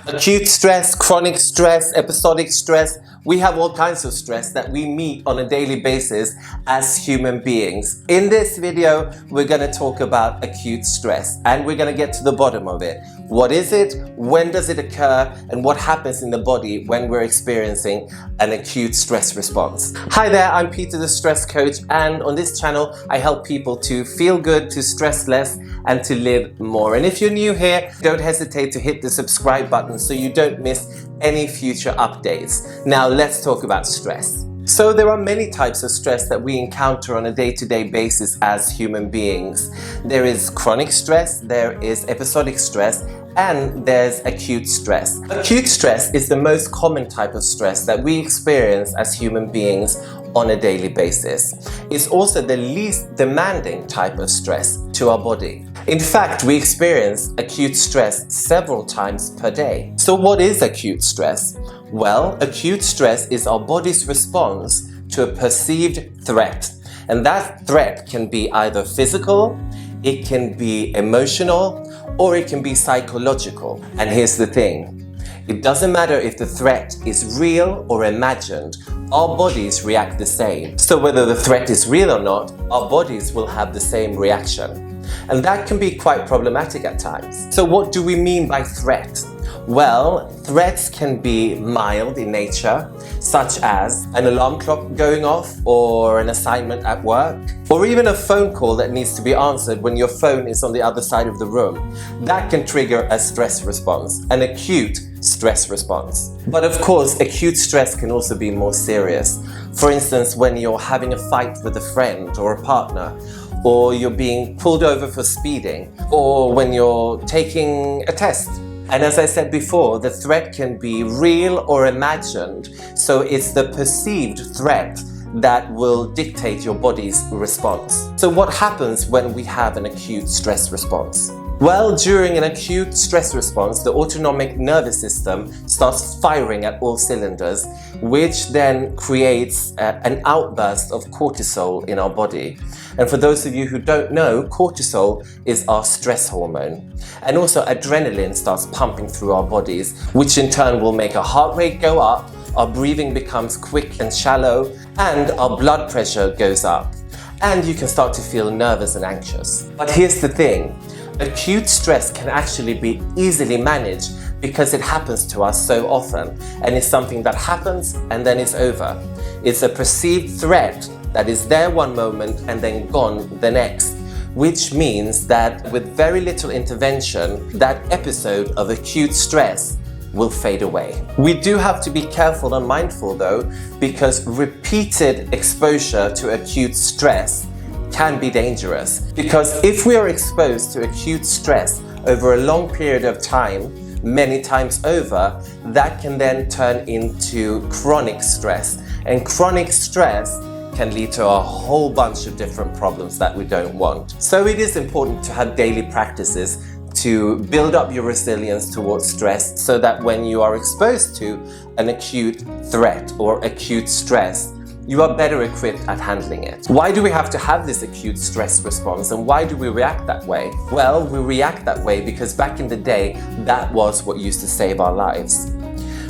Acute stress, chronic stress, episodic stress. We have all kinds of stress that we meet on a daily basis as human beings. In this video, we're going to talk about acute stress and we're going to get to the bottom of it. What is it? When does it occur? And what happens in the body when we're experiencing an acute stress response? Hi there, I'm Peter the Stress Coach, and on this channel, I help people to feel good, to stress less, and to live more. And if you're new here, don't hesitate to hit the subscribe button so you don't miss any future updates. Now let's talk about stress. So there are many types of stress that we encounter on a day-to-day basis as human beings. There is chronic stress, there is episodic stress, and there's acute stress. Acute stress is the most common type of stress that we experience as human beings on a daily basis. It's also the least demanding type of stress to our body. In fact, we experience acute stress several times per day. So what is acute stress? Well, acute stress is our body's response to a perceived threat. And that threat can be either physical, it can be emotional, or it can be psychological. And here's the thing. It doesn't matter if the threat is real or imagined, our bodies react the same. So whether the threat is real or not, our bodies will have the same reaction. And that can be quite problematic at times. So what do we mean by threat? Well, threats can be mild in nature, such as an alarm clock going off, or an assignment at work, or even a phone call that needs to be answered when your phone is on the other side of the room. That can trigger a stress response, an acute stress response. But of course, acute stress can also be more serious. For instance, when you're having a fight with a friend or a partner, or you're being pulled over for speeding, or when you're taking a test. And as I said before, the threat can be real or imagined, so it's the perceived threat that will dictate your body's response. So what happens when we have an acute stress response? Well, during an acute stress response, the autonomic nervous system starts firing at all cylinders, which then creates an outburst of cortisol in our body. And for those of you who don't know, cortisol is our stress hormone. And also adrenaline starts pumping through our bodies, which in turn will make our heart rate go up, our breathing becomes quick and shallow, and our blood pressure goes up. And you can start to feel nervous and anxious. But here's the thing. Acute stress can actually be easily managed because it happens to us so often, and it's something that happens and then it's over. It's a perceived threat that is there one moment and then gone the next, which means that with very little intervention, that episode of acute stress will fade away. We do have to be careful and mindful though, because repeated exposure to acute stress can be dangerous, because if we are exposed to acute stress over a long period of time, many times over, that can then turn into chronic stress, and chronic stress can lead to a whole bunch of different problems that we don't want. So it is important to have daily practices to build up your resilience towards stress, so that when you are exposed to an acute threat or acute stress, you are better equipped at handling it. Why do we have to have this acute stress response, and why do we react that way? Well, we react that way because back in the day, that was what used to save our lives.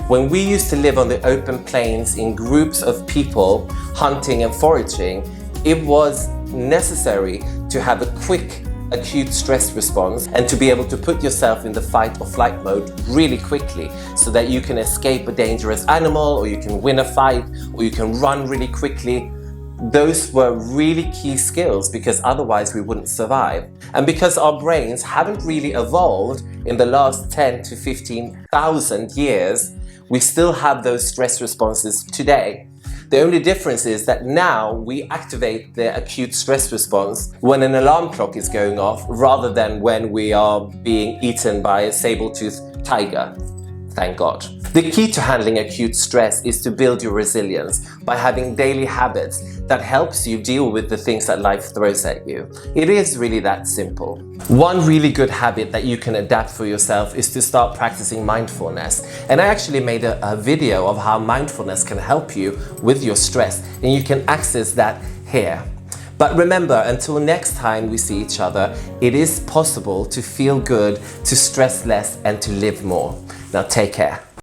When we used to live on the open plains in groups of people hunting and foraging, it was necessary to have a quick acute stress response and to be able to put yourself in the fight or flight mode really quickly so that you can escape a dangerous animal, or you can win a fight, or you can run really quickly. Those were really key skills, because otherwise we wouldn't survive. And because our brains haven't really evolved in the last 10 to 15,000 years, we still have those stress responses today. The only difference is that now we activate the acute stress response when an alarm clock is going off, rather than when we are being eaten by a saber-toothed tiger. Thank God. The key to handling acute stress is to build your resilience by having daily habits that helps you deal with the things that life throws at you. It is really that simple. One really good habit that you can adapt for yourself is to start practicing mindfulness. And I actually made a video of how mindfulness can help you with your stress, and you can access that here. But remember, until next time we see each other, it is possible to feel good, to stress less, and to live more. Now take care.